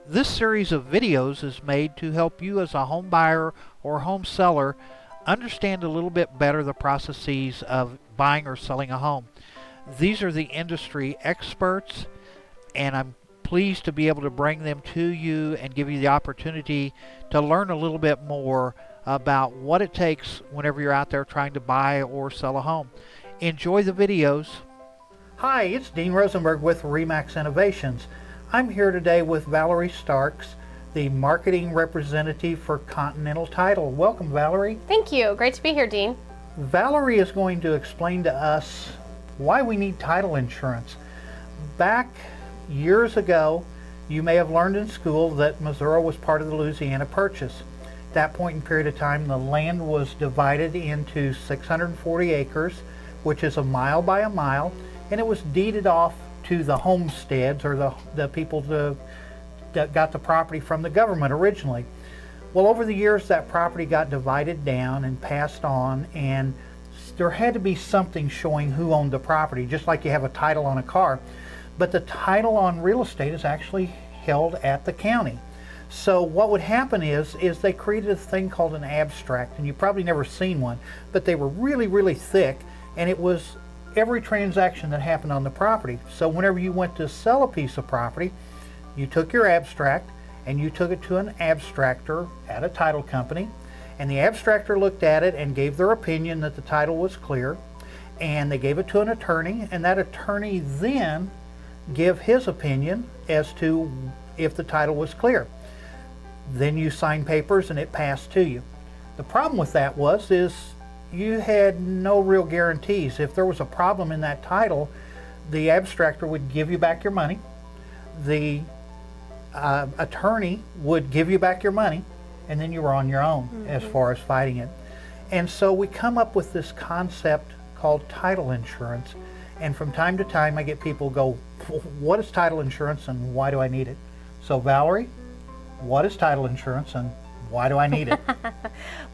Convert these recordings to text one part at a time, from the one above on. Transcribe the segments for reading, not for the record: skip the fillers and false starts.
This series of videos is made to help you as a home buyer or home seller understand a little bit better the processes of buying or selling a home. These are the industry experts, and I'm pleased to be able to bring them to you and give you the opportunity to learn a little bit more about what it takes whenever you're out there trying to buy or sell a home. Enjoy the videos. Hi, it's Dean Rosenburg with ReMax Innovations. I'm here today with Valerie Starks, the marketing representative for Continental Title. Welcome, Valerie. Thank you. Great to be here, Dean. Valerie is going to explain to us why we need title insurance. Back years ago, you may have learned in school that Missouri was part of the Louisiana Purchase. At that point in period of time, the land was divided into 640 acres, which is a mile by a mile, and it was deeded off to the homesteads, or the people that got the property from the government originally. Well, over the years, that property got divided down and passed on, and there had to be something showing who owned the property, just like you have a title on a car. But the title on real estate is actually held at the county. So what would happen is they created a thing called an abstract, and you've probably never seen one, but they were really, really thick, and it was every transaction that happened on the property. So whenever you went to sell a piece of property, you took your abstract and you took it to an abstractor at a title company, and the abstractor looked at it and gave their opinion that the title was clear, and they gave it to an attorney, and that attorney then gave his opinion as to if the title was clear. Then you signed papers and it passed to you. The problem with that is you had no real guarantees. If there was a problem in that title, the abstractor would give you back your money. The attorney would give you back your money, and then you were on your own as far as fighting it. And so we come up with this concept called title insurance. And from time to time I get people go, what is title insurance and why do I need it? So Valerie, what is title insurance and why do I need it?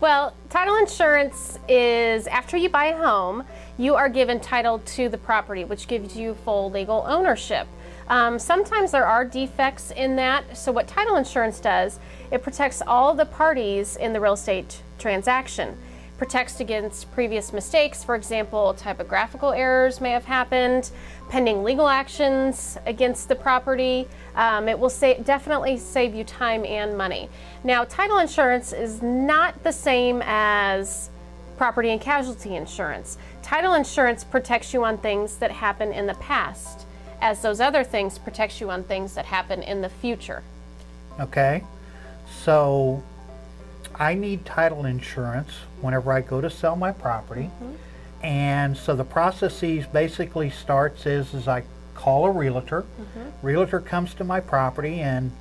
Well, title insurance is after you buy a home, you are given title to the property, which gives you full legal ownership. Sometimes there are defects in that. So what title insurance does, it protects all the parties in the real estate transaction. Protects against previous mistakes. For example, typographical errors may have happened, pending legal actions against the property. It will definitely save you time and money. Now, title insurance is not the same as property and casualty insurance. Title insurance protects you on things that happen in the past, as those other things protects you on things that happen in the future. Okay, so I need title insurance whenever I go to sell my property. And so the processes basically starts is I call a realtor. Realtor comes to my property and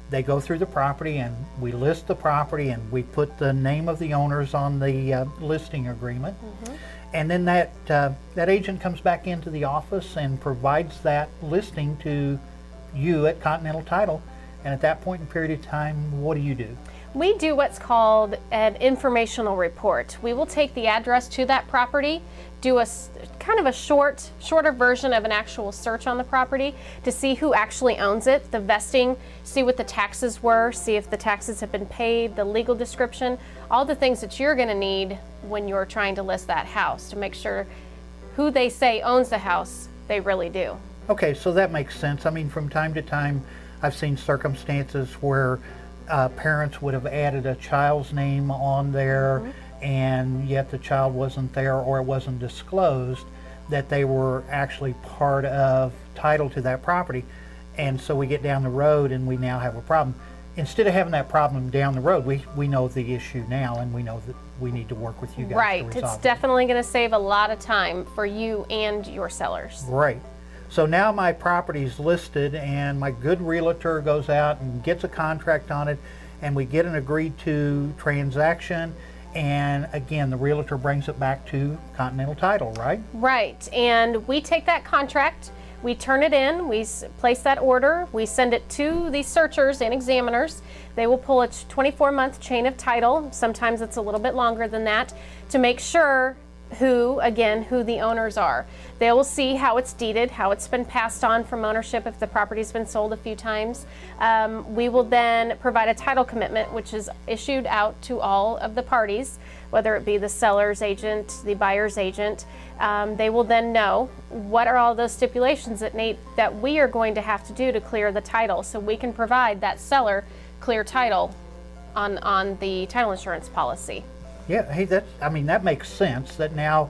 they go through the property and we list the property and we put the name of the owners on the listing agreement. And then that agent comes back into the office and provides that listing to you at Continental Title. And at that point in period of time, what do you do? We do what's called an informational report. We will take the address to that property, do a kind of a shorter version of an actual search on the property to see who actually owns it, the vesting, see what the taxes were, see if the taxes have been paid, the legal description, all the things that you're going to need when you're trying to list that house to make sure who they say owns the house, they really do. Okay, so that makes sense. I mean, from time to time, I've seen circumstances where parents would have added a child's name on there, and yet the child wasn't there or it wasn't disclosed that they were actually part of title to that property. And so we get down the road and we now have a problem. Instead of having that problem down the road, we know the issue now, and we know that we need to work with you guys right, to resolve it's it. definitely going to save a lot of time for you and your sellers. Right. So now my property's listed and my good realtor goes out and gets a contract on it, and we get an agreed to transaction, and again the realtor brings it back to Continental Title, right? Right, and we take that contract, we turn it in, we place that order, we send it to the searchers and examiners. They will pull a 24-month chain of title, sometimes it's a little bit longer than that, to make sure who the owners are. They will see how it's deeded, how it's been passed on from ownership if the property's been sold a few times. We will then provide a title commitment, which is issued out to all of the parties, whether it be the seller's agent, the buyer's agent. They will then know what are all those stipulations that we are going to have to do to clear the title, so we can provide that seller clear title on the title insurance policy. Yeah, hey, that makes sense, that now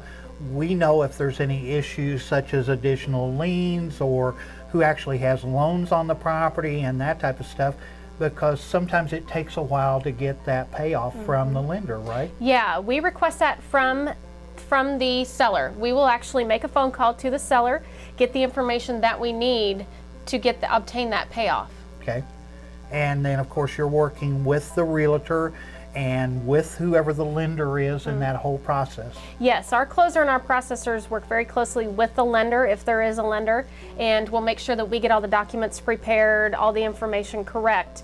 we know if there's any issues such as additional liens or who actually has loans on the property and that type of stuff, because sometimes it takes a while to get that payoff from the lender, right? Yeah, we request that from the seller. We will actually make a phone call to the seller, get the information that we need to obtain that payoff. Okay. And then of course you're working with the realtor and with whoever the lender is in that whole process. Yes, our closer and our processors work very closely with the lender, if there is a lender, and we'll make sure that we get all the documents prepared, all the information correct,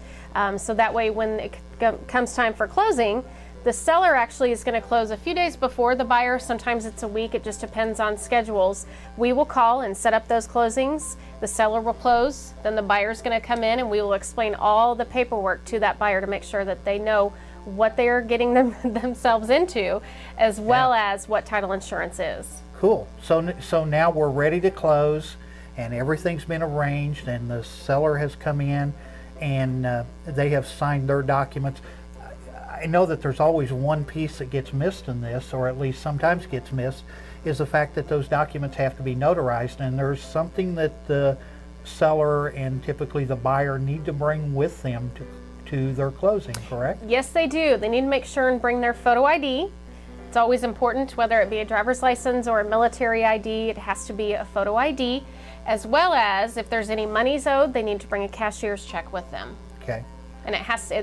so that way when it comes time for closing, the seller actually is going to close a few days before the buyer. Sometimes it's a week, it just depends on schedules. We will call and set up those closings. The seller will close, then the buyer's going to come in and we will explain all the paperwork to that buyer to make sure that they know what they are getting themselves into, as well as what title insurance is. Cool. So now we're ready to close and everything's been arranged and the seller has come in and they have signed their documents. I know that there's always one piece that gets missed in this, or at least sometimes gets missed, is the fact that those documents have to be notarized, and there's something that the seller and typically the buyer need to bring with them to their closing, correct? Yes, they do. They need to make sure and bring their photo ID. It's always important, whether it be a driver's license or a military ID, it has to be a photo ID, as well as if there's any monies owed, they need to bring a cashier's check with them. Okay. And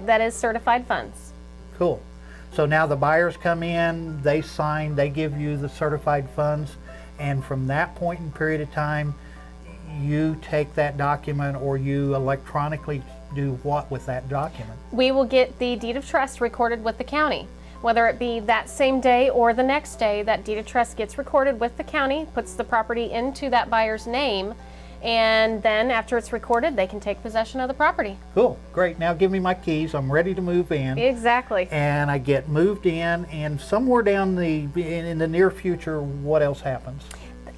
that is certified funds. Cool. So now the buyers come in, they sign, they give you the certified funds, and from that point in period of time, you take that document or you electronically do what with that document? We will get the deed of trust recorded with the county. Whether it be that same day or the next day, that deed of trust gets recorded with the county, puts the property into that buyer's name, and then after it's recorded, they can take possession of the property. Cool, great. Now give me my keys. I'm ready to move in. Exactly. And I get moved in, and somewhere down in the near future, what else happens?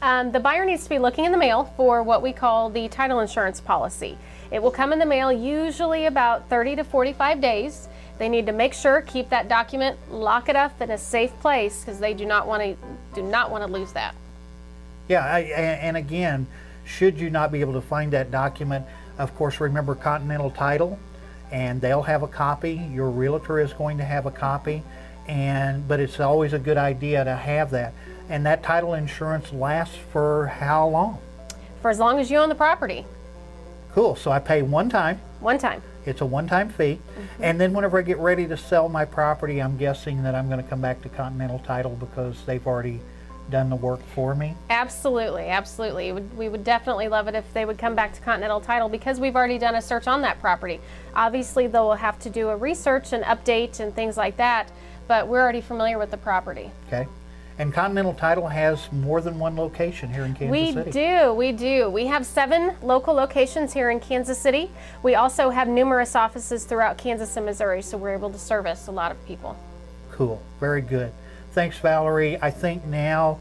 The buyer needs to be looking in the mail for what we call the title insurance policy. It will come in the mail usually about 30 to 45 days. They need to make sure, keep that document, lock it up in a safe place, because they do not want to lose that. Yeah, and again, should you not be able to find that document, of course, remember Continental Title, and they'll have a copy. Your realtor is going to have a copy, but it's always a good idea to have that. And that title insurance lasts for how long? For as long as you own the property. Cool. So I pay one time. One time. It's a one-time fee. And then whenever I get ready to sell my property, I'm guessing that I'm going to come back to Continental Title because they've already done the work for me. Absolutely, absolutely. We would definitely love it if they would come back to Continental Title, because we've already done a search on that property. Obviously, they'll have to do a research and update and things like that, but we're already familiar with the property. Okay. And Continental Title has more than one location here in Kansas City. We do. We have 7 local locations here in Kansas City. We also have numerous offices throughout Kansas and Missouri, so we're able to service a lot of people. Cool. Very good. Thanks, Valerie. I think now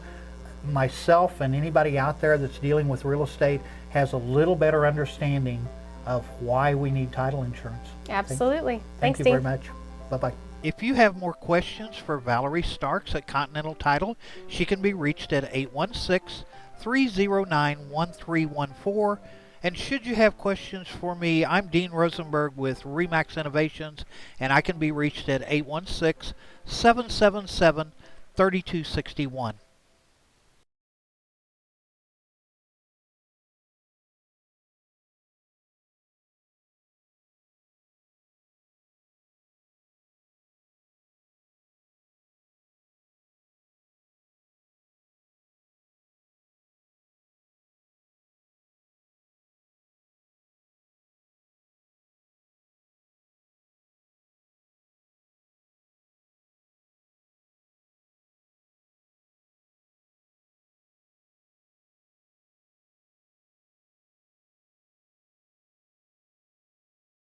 myself and anybody out there that's dealing with real estate has a little better understanding of why we need title insurance. Absolutely. Thank you Dean. very much. Bye-bye. If you have more questions for Valerie Starks at Continental Title, she can be reached at 816-309-1314. And should you have questions for me, I'm Dean Rosenburg with ReMax Innovations, and I can be reached at 816-777-3261.